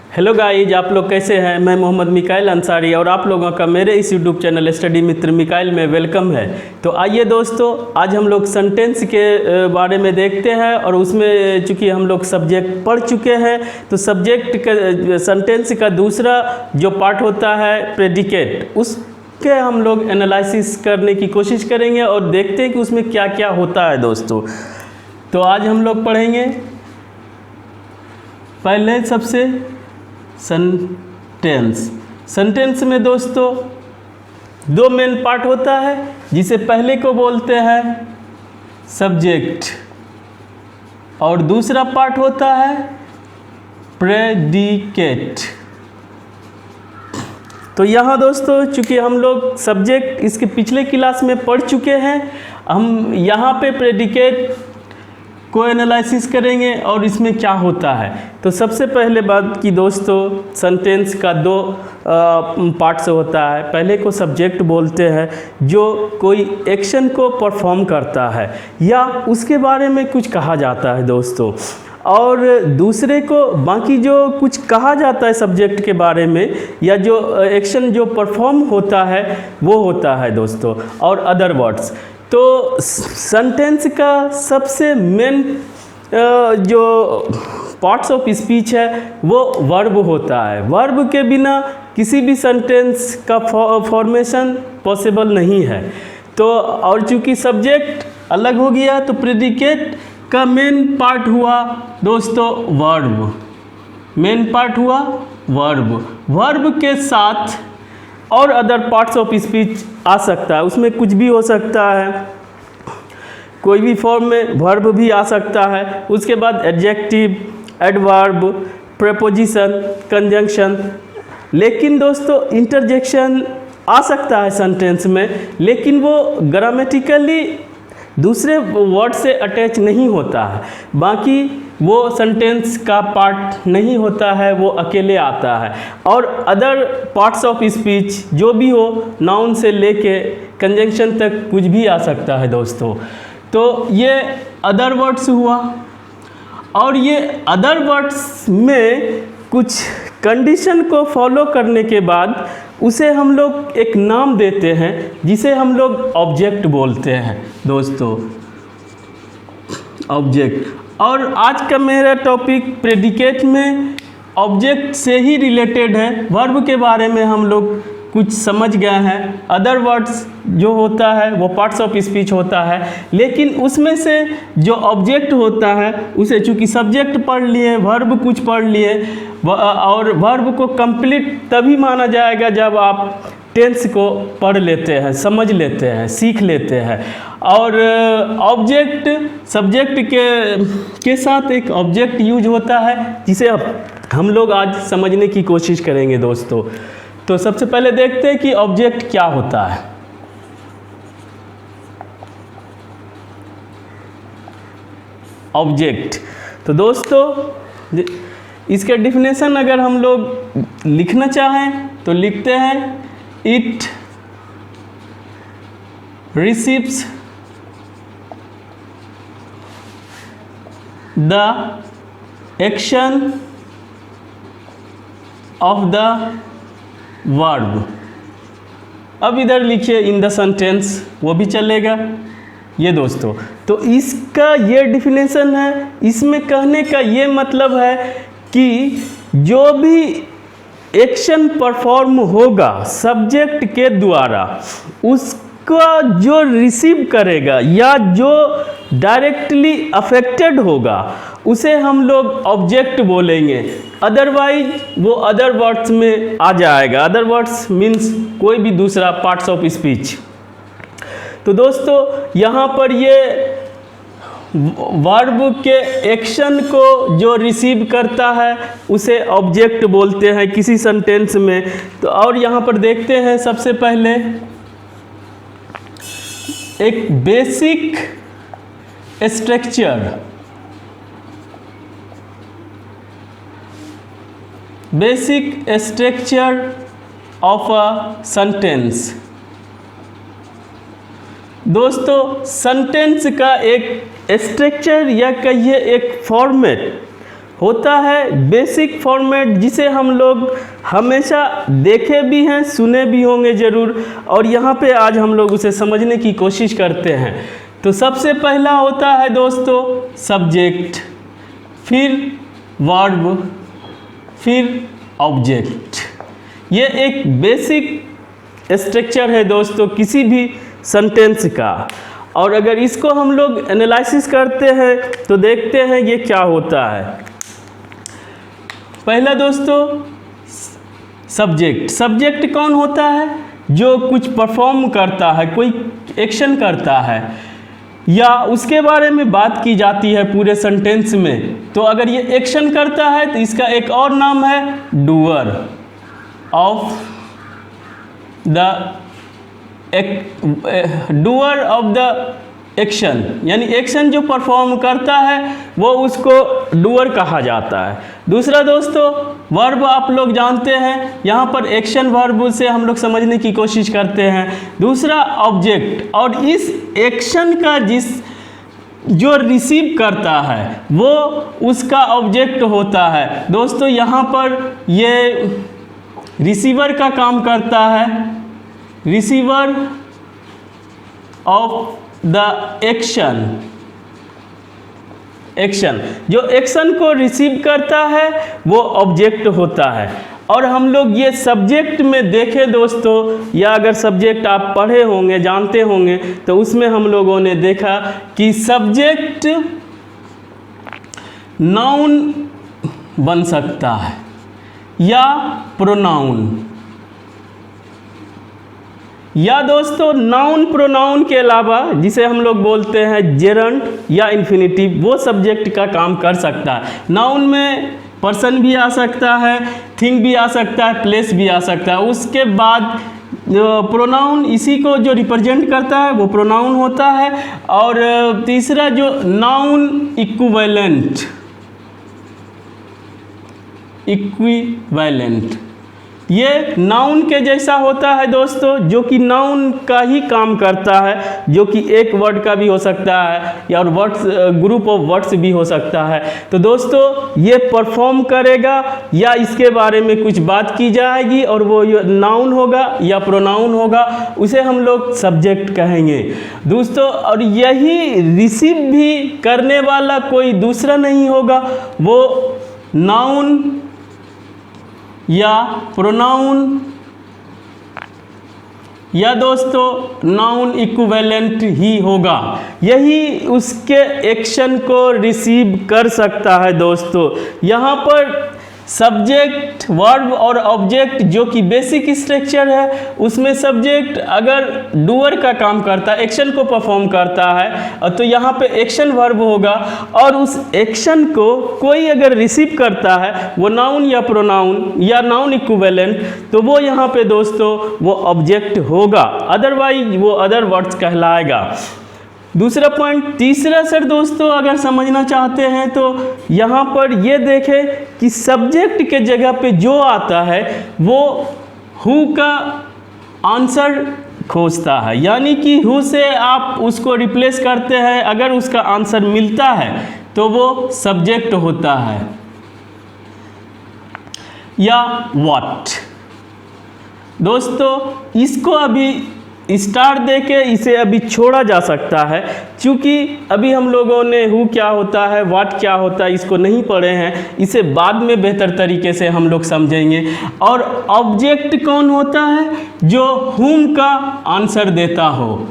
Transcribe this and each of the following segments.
Hello guys, आप लोग कैसे हैं। मैं मोहम्मद मिकाइल अंसारी और आप लोगों का मेरे इस यूट्यूब चैनल स्टडी मित्र मिकाइल में वेलकम है। तो आइए दोस्तों, आज हम लोग सेंटेंस के बारे में देखते हैं और उसमें चूँकि हम लोग सब्जेक्ट पढ़ चुके हैं तो सब्जेक्ट का सेंटेंस का दूसरा जो पार्ट होता है प्रेडिकेट, उसके हम लोग एनालिसिस करने की कोशिश करेंगे और देखते हैं कि उसमें क्या क्या होता है दोस्तों। तो आज हम लोग पढ़ेंगे पहले सबसे सेंटेंस में दोस्तों दो मेन पार्ट होता है, जिसे पहले को बोलते हैं सब्जेक्ट और दूसरा पार्ट होता है प्रेडिकेट। तो यहाँ दोस्तों चूँकि हम लोग सब्जेक्ट इसके पिछले क्लास में पढ़ चुके हैं, हम यहाँ पे प्रेडिकेट को एनालिसिस करेंगे और इसमें क्या होता है। तो सबसे पहले बात कि दोस्तों सेंटेंस का दो पार्ट से होता है। पहले को सब्जेक्ट बोलते हैं जो कोई एक्शन को परफॉर्म करता है या उसके बारे में कुछ कहा जाता है दोस्तों, और दूसरे को बाकी जो कुछ कहा जाता है सब्जेक्ट के बारे में या जो एक्शन जो परफॉर्म होता है वो होता है दोस्तों, और अदर वर्ड्स। तो सेंटेंस का सबसे मेन जो पार्ट्स ऑफ स्पीच है वो वर्ब होता है। वर्ब के बिना किसी भी सेंटेंस का फॉर्मेशन पॉसिबल नहीं है। तो और चूँकि सब्जेक्ट अलग हो गया तो प्रेडिकेट का मेन पार्ट हुआ दोस्तों वर्ब। मेन पार्ट हुआ वर्ब। वर्ब के साथ और अदर पार्ट्स ऑफ स्पीच आ सकता है, उसमें कुछ भी हो सकता है, कोई भी फॉर्म में वर्ब भी आ सकता है। उसके बाद एडजेक्टिव, एडवर्ब, प्रीपोजिशन, कंजंक्शन, लेकिन दोस्तों इंटरजेक्शन आ सकता है सेंटेंस में, लेकिन वो ग्रामेटिकली दूसरे वर्ड से अटैच नहीं होता है। बाकी वो सेंटेंस का पार्ट नहीं होता है, वो अकेले आता है। और अदर पार्ट्स ऑफ स्पीच जो भी हो, नाउन से लेके कंजंक्शन तक कुछ भी आ सकता है दोस्तों। तो ये अदर वर्ड्स हुआ, और ये अदर वर्ड्स में कुछ कंडीशन को फॉलो करने के बाद उसे हम लोग एक नाम देते हैं जिसे हम लोग ऑब्जेक्ट बोलते हैं दोस्तों, ऑब्जेक्ट। और आज का मेरा टॉपिक प्रेडिकेट में ऑब्जेक्ट से ही रिलेटेड है। वर्ब के बारे में हम लोग कुछ समझ गए हैं, अदर वर्ड्स जो होता है वो पार्ट्स ऑफ स्पीच होता है, लेकिन उसमें से जो ऑब्जेक्ट होता है उसे चूँकि सब्जेक्ट पढ़ लिए, वर्ब कुछ पढ़ लिए, और वर्ब को कंप्लीट तभी माना जाएगा जब आप टेंस को पढ़ लेते हैं, समझ लेते हैं, सीख लेते हैं। और ऑब्जेक्ट सब्जेक्ट के साथ एक ऑब्जेक्ट यूज होता है जिसे हम लोग आज समझने की कोशिश करेंगे दोस्तों। तो सबसे पहले देखते हैं कि ऑब्जेक्ट क्या होता है। ऑब्जेक्ट तो दोस्तों इसके डिफिनेशन अगर हम लोग लिखना चाहें तो लिखते हैं, it receives the action of the verb. अब इधर लिखिए इन द सेंटेंस, वो भी चलेगा ये दोस्तों। तो इसका ये डिफिनेशन है। इसमें कहने का ये मतलब है कि जो भी एक्शन परफॉर्म होगा सब्जेक्ट के द्वारा, उसका जो रिसीव करेगा या जो डायरेक्टली अफेक्टेड होगा उसे हम लोग ऑब्जेक्ट बोलेंगे। अदरवाइज वो अदर वर्ड्स में आ जाएगा। अदर वर्ड्स मीन्स कोई भी दूसरा पार्ट्स ऑफ स्पीच। तो दोस्तों यहाँ पर ये वर्ब के एक्शन को जो रिसीव करता है उसे ऑब्जेक्ट बोलते हैं किसी सेंटेंस में। तो और यहाँ पर देखते हैं सबसे पहले एक basic structure, basic structure of a sentence. दोस्तों सेंटेंस का एक स्ट्रक्चर या कहिए एक फॉर्मेट होता है बेसिक फॉर्मेट, जिसे हम लोग हमेशा देखे भी हैं, सुने भी होंगे ज़रूर, और यहाँ पे आज हम लोग उसे समझने की कोशिश करते हैं। तो सबसे पहला होता है दोस्तों सब्जेक्ट, फिर वर्ब, फिर ऑब्जेक्ट। ये एक बेसिक स्ट्रक्चर है दोस्तों किसी भी सेंटेंस का, और अगर इसको हम लोग एनालिसिस करते हैं तो देखते हैं ये क्या होता है। पहला दोस्तों सब्जेक्ट। सब्जेक्ट कौन होता है? जो कुछ परफॉर्म करता है, कोई एक्शन करता है, या उसके बारे में बात की जाती है पूरे सेंटेंस में। तो अगर ये एक्शन करता है तो इसका एक और नाम है doer of the doer of the action, यानी एक्शन जो परफॉर्म करता है वो उसको डूअर कहा जाता है। दूसरा दोस्तों वर्ब, आप लोग जानते हैं, यहाँ पर एक्शन वर्ब से हम लोग समझने की कोशिश करते हैं। दूसरा ऑब्जेक्ट, और इस एक्शन का जो रिसीव करता है वो उसका ऑब्जेक्ट होता है। दोस्तों यहाँ पर ये रिसीवर का काम करता है, receiver of the action. Action, जो एक्शन को रिसीव करता है वो ऑब्जेक्ट होता है। और हम लोग ये सब्जेक्ट में देखें दोस्तों, या अगर सब्जेक्ट आप पढ़े होंगे, जानते होंगे, तो उसमें हम लोगों ने देखा कि सब्जेक्ट नाउन बन सकता है या प्रोनाउन, या दोस्तों नाउन प्रोनाउन के अलावा जिसे हम लोग बोलते हैं जेरंड या इन्फिनिटिव, वो सब्जेक्ट का काम कर सकता है। नाउन में पर्सन भी आ सकता है, थिंग भी आ सकता है, प्लेस भी आ सकता है। उसके बाद प्रोनाउन इसी को जो रिप्रेजेंट करता है वो प्रोनाउन होता है। और तीसरा जो नाउन इक्विवेलेंट, इक्विवेलेंट ये नाउन के जैसा होता है दोस्तों, जो कि नाउन का ही काम करता है, जो कि एक वर्ड का भी हो सकता है या और वर्ड्स, ग्रुप ऑफ वर्ड्स भी हो सकता है। तो दोस्तों ये परफॉर्म करेगा या इसके बारे में कुछ बात की जाएगी और वो नाउन होगा या प्रोनाउन होगा, उसे हम लोग सब्जेक्ट कहेंगे दोस्तों। और यही रिसीव भी करने वाला कोई दूसरा नहीं होगा, वो नाउन या प्रोनाउन या दोस्तों नाउन इक्विवेलेंट ही होगा। यही उसके एक्शन को रिसीव कर सकता है दोस्तों। यहाँ पर सब्जेक्ट, वर्ब और ऑब्जेक्ट जो कि बेसिक स्ट्रक्चर है, उसमें सब्जेक्ट अगर डूअर का काम करता है, एक्शन को परफॉर्म करता है, तो यहाँ पे एक्शन वर्ब होगा। और उस एक्शन को कोई अगर रिसीव करता है, वो नाउन या प्रोनाउन या नाउन इक्विवेलेंट, तो वो यहाँ पे दोस्तों वो ऑब्जेक्ट होगा, अदरवाइज वो अदर वर्ड्स कहलाएगा। दूसरा पॉइंट, तीसरा सर दोस्तों अगर समझना चाहते हैं तो यहाँ पर ये देखें कि सब्जेक्ट के जगह पे जो आता है वो हु का आंसर खोजता है, यानी कि हु से आप उसको रिप्लेस करते हैं, अगर उसका आंसर मिलता है तो वो सब्जेक्ट होता है। या व्हाट दोस्तों, इसको अभी स्टार देके इसे अभी छोड़ा जा सकता है, क्योंकि अभी हम लोगों ने हु क्या होता है, व्हाट क्या होता है इसको नहीं पढ़े हैं, इसे बाद में बेहतर तरीके से हम लोग समझेंगे। और ऑब्जेक्ट कौन होता है? जो हुम का आंसर देता हो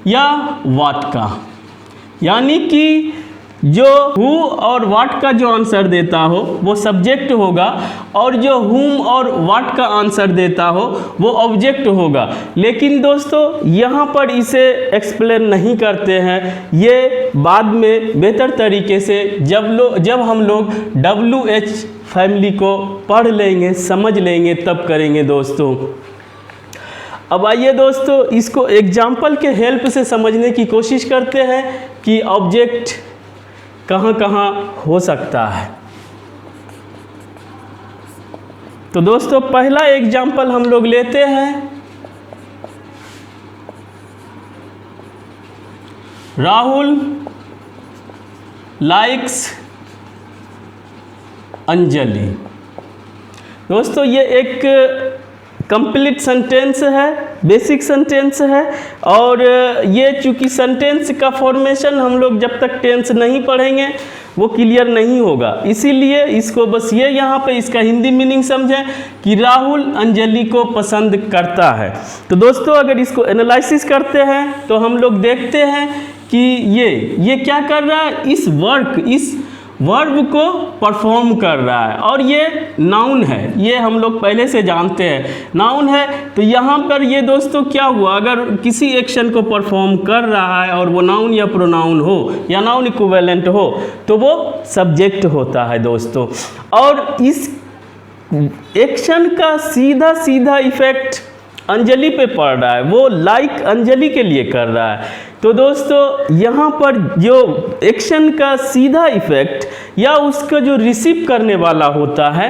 या व्हाट का, यानी कि जो हु और व्हाट का जो आंसर देता हो वो सब्जेक्ट होगा, और जो हुम और व्हाट का आंसर देता हो वो ऑब्जेक्ट होगा। लेकिन दोस्तों यहाँ पर इसे एक्सप्लेन नहीं करते हैं, ये बाद में बेहतर तरीके से जब हम लोग WH फैमिली को पढ़ लेंगे, समझ लेंगे, तब करेंगे दोस्तों। अब आइए दोस्तों इसको एग्जाम्पल के हेल्प से समझने की कोशिश करते हैं कि ऑब्जेक्ट कहाँ कहाँ हो सकता है। तो दोस्तों पहला एग्जाम्पल हम लोग लेते हैं, राहुल लाइक्स अंजलि। दोस्तों ये एक कंप्लीट सेंटेंस है, बेसिक सेंटेंस है, और ये चूँकि सेंटेंस का फॉर्मेशन हम लोग जब तक टेंस नहीं पढ़ेंगे वो क्लियर नहीं होगा, इसीलिए इसको बस ये यहाँ पे इसका हिंदी मीनिंग समझें कि राहुल अंजलि को पसंद करता है। तो दोस्तों अगर इसको एनालिसिस करते हैं तो हम लोग देखते हैं कि ये क्या कर रहा है, इस वर्ब को परफॉर्म कर रहा है, और ये नाउन है, ये हम लोग पहले से जानते हैं नाउन है। तो यहाँ पर ये दोस्तों क्या हुआ, अगर किसी एक्शन को परफॉर्म कर रहा है और वो नाउन या प्रोनाउन हो या नाउन इक्विवेलेंट हो तो वो सब्जेक्ट होता है दोस्तों। और इस एक्शन का सीधा सीधा इफेक्ट अंजलि पे पड़ रहा है, वो लाइक अंजलि के लिए कर रहा है। तो दोस्तों यहाँ पर जो एक्शन का सीधा इफेक्ट या उसका जो रिसीव करने वाला होता है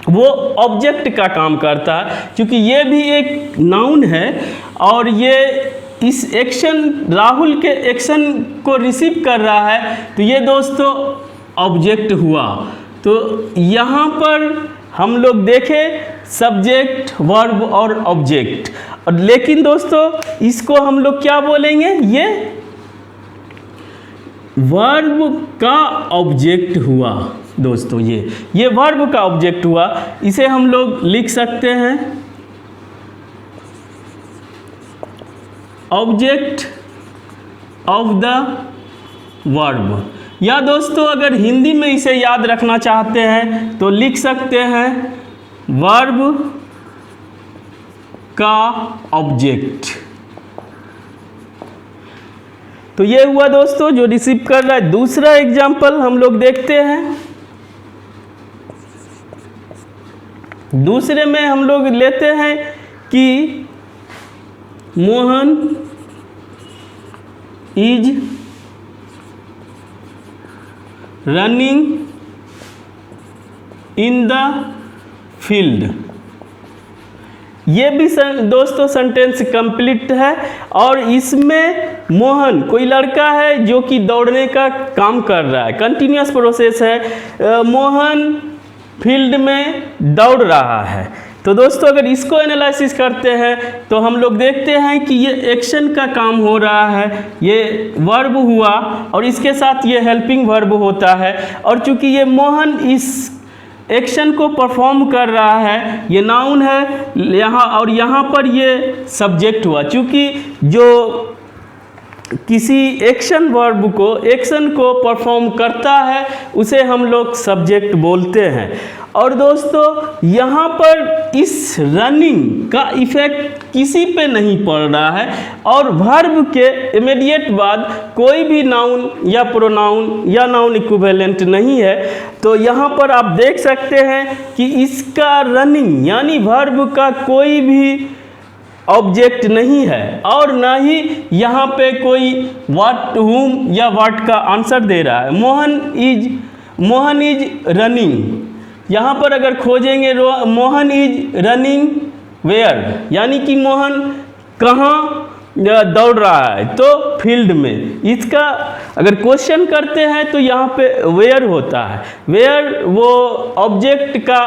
वो ऑब्जेक्ट का काम करता है, क्योंकि ये भी एक नाउन है और ये इस एक्शन राहुल के एक्शन को रिसीव कर रहा है, तो ये दोस्तों ऑब्जेक्ट हुआ। तो यहाँ पर हम लोग देखें सब्जेक्ट, वर्ब और ऑब्जेक्ट, और लेकिन दोस्तों इसको हम लोग क्या बोलेंगे, ये वर्ब का ऑब्जेक्ट हुआ दोस्तों, ये वर्ब का ऑब्जेक्ट हुआ। इसे हम लोग लिख सकते हैं ऑब्जेक्ट ऑफ द वर्ब, या दोस्तों अगर हिंदी में इसे याद रखना चाहते हैं तो लिख सकते हैं वर्ब का ऑब्जेक्ट। तो ये हुआ दोस्तों जो रिसीव कर रहा है। दूसरा एग्जाम्पल हम लोग देखते हैं, दूसरे में हम लोग लेते हैं कि Mohan is running in the field. ये भी दोस्तों सेंटेंस कंप्लीट है, और इसमें मोहन कोई लड़का है जो कि दौड़ने का काम कर रहा है, कंटिन्यूअस प्रोसेस है, मोहन फील्ड में दौड़ रहा है। तो दोस्तों अगर इसको एनालिसिस करते हैं तो हम लोग देखते हैं कि ये एक्शन का काम हो रहा है, ये वर्ब हुआ और इसके साथ ये हेल्पिंग वर्ब होता है, और चूंकि ये मोहन इस एक्शन को परफॉर्म कर रहा है, ये नाउन है यहाँ, और यहाँ पर ये सब्जेक्ट हुआ। चूँकि जो किसी एक्शन को परफॉर्म करता है उसे हम लोग सब्जेक्ट बोलते हैं। और दोस्तों यहाँ पर इस रनिंग का इफेक्ट किसी पे नहीं पड़ रहा है, और वर्ब के इमीडिएट बाद कोई भी नाउन या प्रोनाउन या नाउन इक्विवेलेंट नहीं है। तो यहाँ पर आप देख सकते हैं कि इसका रनिंग यानी वर्ब का कोई भी ऑब्जेक्ट नहीं है, और ना ही यहाँ पे कोई व्हाट, हुम या व्हाट का आंसर दे रहा है। मोहन इज रनिंग, यहाँ पर अगर खोजेंगे मोहन इज रनिंग वेयर, यानी कि मोहन कहाँ दौड़ रहा है, तो फील्ड में। इसका अगर क्वेश्चन करते हैं तो यहाँ पे वेयर होता है, वेयर वो ऑब्जेक्ट का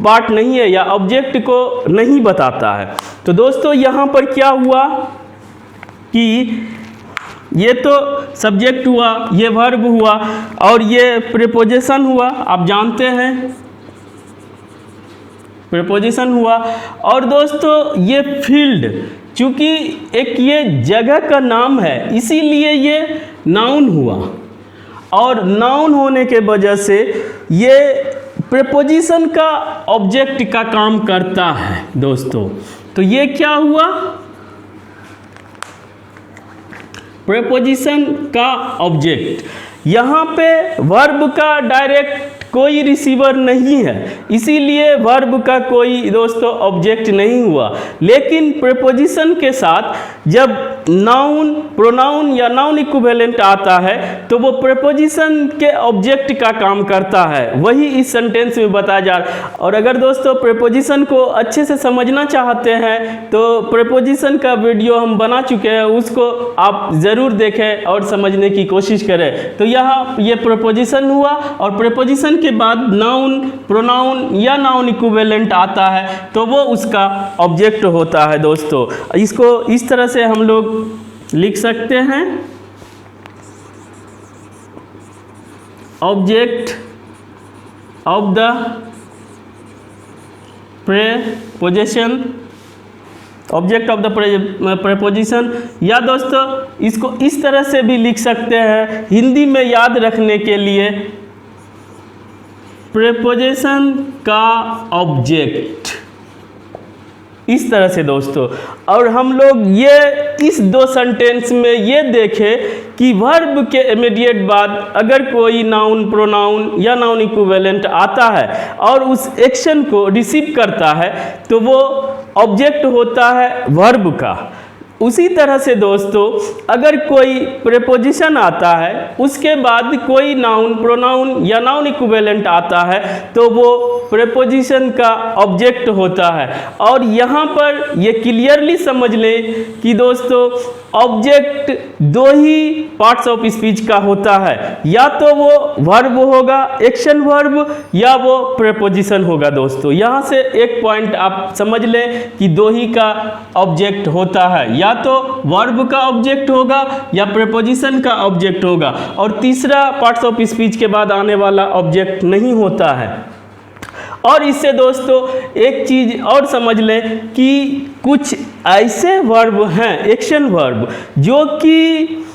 पार्ट नहीं है या ऑब्जेक्ट को नहीं बताता है। तो दोस्तों यहाँ पर क्या हुआ कि ये तो सब्जेक्ट हुआ, ये वर्ब हुआ, और ये प्रीपोजिशन हुआ, आप जानते हैं प्रीपोजिशन हुआ। और दोस्तों ये फील्ड चूँकि एक ये जगह का नाम है इसीलिए ये नाउन हुआ, और नाउन होने के वजह से ये प्रीपोजिशन का ऑब्जेक्ट का काम करता है दोस्तों। तो ये क्या हुआ, प्रीपोजिशन का ऑब्जेक्ट। यहाँ पे वर्ब का डायरेक्ट कोई रिसीवर नहीं है, इसीलिए वर्ब का कोई दोस्तों ऑब्जेक्ट नहीं हुआ। लेकिन प्रीपोजिशन के साथ जब नाउन, प्रोनाउन या नाउन इक्विवेलेंट आता है तो वो प्रीपोजिशन के ऑब्जेक्ट का काम करता है, वही इस सेंटेंस में बताया जा रहा है। और अगर दोस्तों प्रीपोजिशन को अच्छे से समझना चाहते हैं तो प्रीपोजिशन का वीडियो हम बना चुके हैं, उसको आप ज़रूर देखें और समझने की कोशिश करें। तो यहाँ ये प्रीपोजिशन हुआ, और प्रीपोजिशन के उसके बाद नाउन, प्रोनाउन या नाउन इक्विवेलेंट आता है तो वो उसका ऑब्जेक्ट होता है दोस्तों। इसको इस तरह से हम लोग लिख सकते हैं, object of the preposition, object of the preposition. या दोस्तों इसको इस तरह से भी लिख सकते हैं हिंदी में याद रखने के लिए, प्रेपोजिशन का ऑब्जेक्ट, इस तरह से दोस्तों। और हम लोग ये इस दो सेंटेंस में ये देखें कि वर्ब के इमीडिएट बाद अगर कोई नाउन, प्रोनाउन या नाउन इक्विवेलेंट आता है और उस एक्शन को रिसीव करता है तो वो ऑब्जेक्ट होता है वर्ब का। उसी तरह से दोस्तों अगर कोई प्रेपोजिशन आता है उसके बाद कोई नाउन, प्रोनाउन या नाउन इक्विवेलेंट आता है तो वो प्रेपोजिशन का ऑब्जेक्ट होता है। और यहाँ पर ये क्लियरली समझ लें कि दोस्तों ऑब्जेक्ट दो ही पार्ट्स ऑफ स्पीच का होता है, या तो वो वर्ब होगा, एक्शन वर्ब, या वो प्रेपोजिशन होगा दोस्तों। यहाँ से एक पॉइंट आप समझ लें कि दो ही का ऑब्जेक्ट होता है, या तो वर्ब का ऑब्जेक्ट होगा या प्रेपोजिशन का ऑब्जेक्ट होगा, और तीसरा पार्ट्स ऑफ स्पीच के बाद आने वाला ऑब्जेक्ट नहीं होता है। और इससे दोस्तों एक चीज़ और समझ लें कि कुछ ऐसे वर्ब हैं, एक्शन वर्ब, जो कि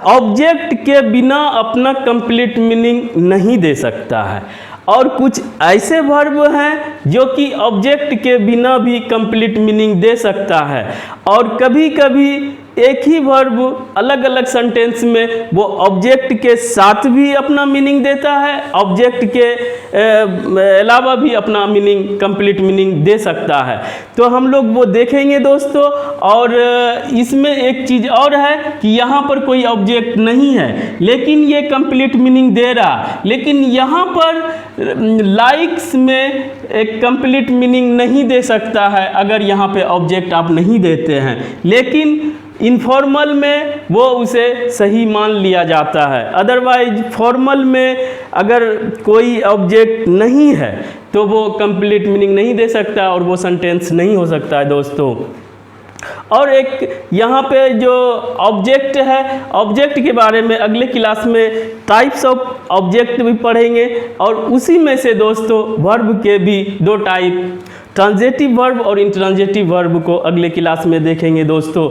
ऑब्जेक्ट के बिना अपना कंप्लीट मीनिंग नहीं दे सकता है, और कुछ ऐसे वर्ब हैं जो कि ऑब्जेक्ट के बिना भी कंप्लीट मीनिंग दे सकता है। और कभी कभी एक ही वर्ब अलग अलग सेंटेंस में वो ऑब्जेक्ट के साथ भी अपना मीनिंग देता है, ऑब्जेक्ट के अलावा भी अपना मीनिंग, कंप्लीट मीनिंग दे सकता है। तो हम लोग वो देखेंगे दोस्तों। और इसमें एक चीज़ और है कि यहाँ पर कोई ऑब्जेक्ट नहीं है लेकिन ये कंप्लीट मीनिंग दे रहा, लेकिन यहाँ पर लाइक्स में एक कंप्लीट मीनिंग नहीं दे सकता है अगर यहाँ पे ऑब्जेक्ट आप नहीं देते हैं, लेकिन इनफॉर्मल में वो उसे सही मान लिया जाता है। अदरवाइज फॉर्मल में अगर कोई ऑब्जेक्ट नहीं है तो वो कंप्लीट मीनिंग नहीं दे सकता और वो सेंटेंस नहीं हो सकता है दोस्तों। और एक यहाँ पे जो ऑब्जेक्ट है, ऑब्जेक्ट के बारे में अगले क्लास में टाइप्स ऑफ ऑब्जेक्ट भी पढ़ेंगे, और उसी में से दोस्तों वर्ब के भी दो टाइप, ट्रांजिटिव वर्ब और इंट्रांजिटिव वर्ब को अगले क्लास में देखेंगे दोस्तों।